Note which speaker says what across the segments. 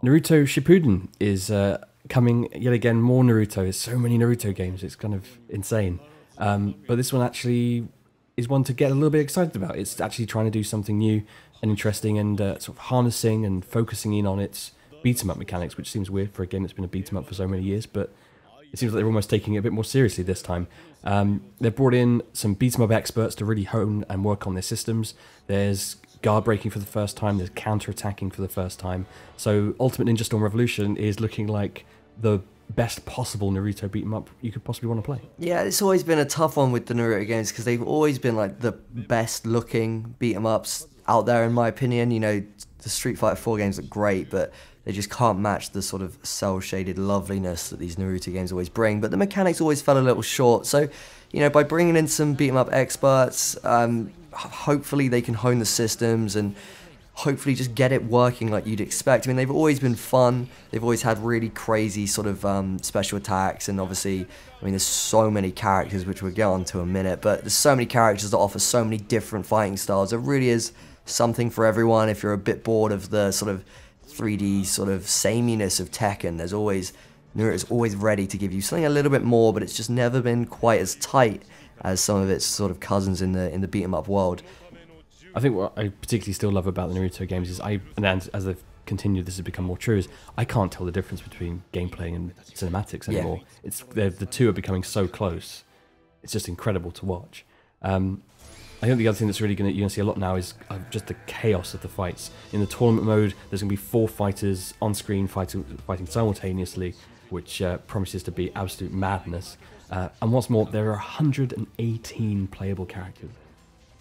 Speaker 1: Naruto Shippuden is coming yet again. More Naruto. There's so many Naruto games. It's kind of insane. But this one actually is one to get a little bit excited about. It's actually trying to do something new and interesting, and sort of harnessing and focusing in on its beat 'em up mechanics, which seems weird for a game that's been a beat 'em up for so many years. But it seems like they're almost taking it a bit more seriously this time. They've brought in some beat 'em up experts to really hone and work on their systems. There's guard breaking for the first time, there's counter attacking for the first time. So Ultimate Ninja Storm Revolution is looking like the best possible Naruto beat 'em up you could possibly want to play.
Speaker 2: Yeah, it's always been a tough one with the Naruto games because they've always been like the best looking beat 'em ups out there, in my opinion. You know, the Street Fighter 4 games look great, but they just can't match the sort of cel-shaded loveliness that these Naruto games always bring. But the mechanics always fell a little short. So, you know, by bringing in some beat 'em up experts, hopefully they can hone the systems and hopefully just get it working like you'd expect. I mean, they've always been fun. They've always had really crazy sort of special attacks, and obviously, I mean, there's so many characters, which we'll get on to in a minute, but there's so many characters that offer so many different fighting styles. There really is something for everyone. If you're a bit bored of the sort of 3D sort of sameness of Tekken, Naruto's always ready to give you something a little bit more, but it's just never been quite as tight as some of its sort of cousins in the beat 'em up world.
Speaker 1: I think what I particularly still love about the Naruto games is and as they've continued, this has become more true, is I can't tell the difference between gameplay and cinematics anymore. Yeah. The two are becoming so close. It's just incredible to watch. I think the other thing that's really you're gonna see a lot now is just the chaos of the fights. In the tournament mode, there's gonna be 4 fighters on screen fighting simultaneously, which promises to be absolute madness. And what's more, there are 118 playable characters.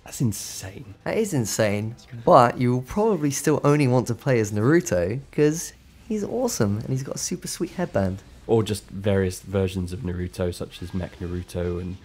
Speaker 1: That's insane.
Speaker 2: That is insane, but you will probably still only want to play as Naruto because he's awesome and he's got a super sweet headband.
Speaker 1: Or just various versions of Naruto, such as Mech Naruto and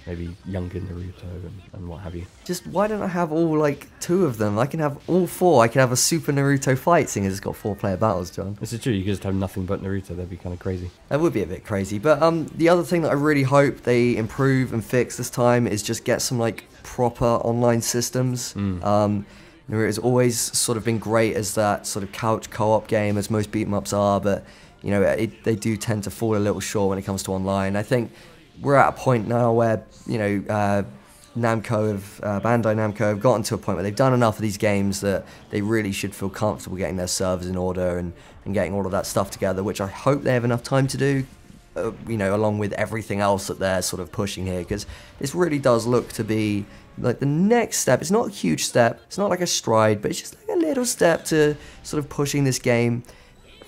Speaker 1: maybe younger Naruto and what have you.
Speaker 2: Just why don't I have all like 2 of them? I can have all 4. I can have a Super Naruto fight, seeing as it's got 4-player battles, John.
Speaker 1: This is true. You could just have nothing but Naruto. That'd be kind of crazy.
Speaker 2: That would be a bit crazy. But the other thing that I really hope they improve and fix this time is just get some like proper online systems. Naruto's always sort of been great as that sort of couch co-op game, as most beat 'em ups are, but you know they do tend to fall a little short when it comes to online. I think we're at a point now where, you know, Bandai Namco have gotten to a point where they've done enough of these games that they really should feel comfortable getting their servers in order and getting all of that stuff together, which I hope they have enough time to do, you know, along with everything else that they're sort of pushing here, because this really does look to be like the next step. It's not a huge step, it's not like a stride, but it's just like a little step to sort of pushing this game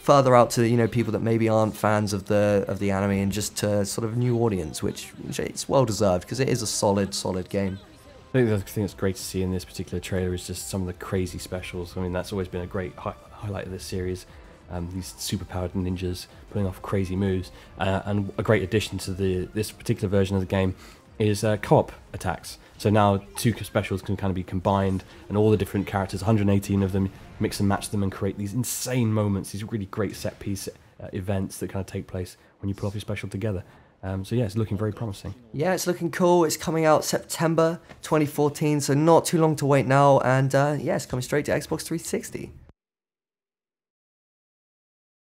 Speaker 2: further out to, you know, people that maybe aren't fans of the anime, and just to sort of new audience, which it's well deserved because it is a solid game.
Speaker 1: I think the thing that's great to see in this particular trailer is just some of the crazy specials. I mean, that's always been a great highlight of this series. These super-powered ninjas pulling off crazy moves, and a great addition to this particular version of the game is co-op attacks. So now 2 specials can kind of be combined, and all the different characters, 118 of them, mix and match them and create these insane moments, these really great set-piece events that kind of take place when you pull off your special together. So yeah, it's looking very promising.
Speaker 2: Yeah, it's looking cool. It's coming out September 2014, so not too long to wait now, and yeah, it's coming straight to Xbox 360.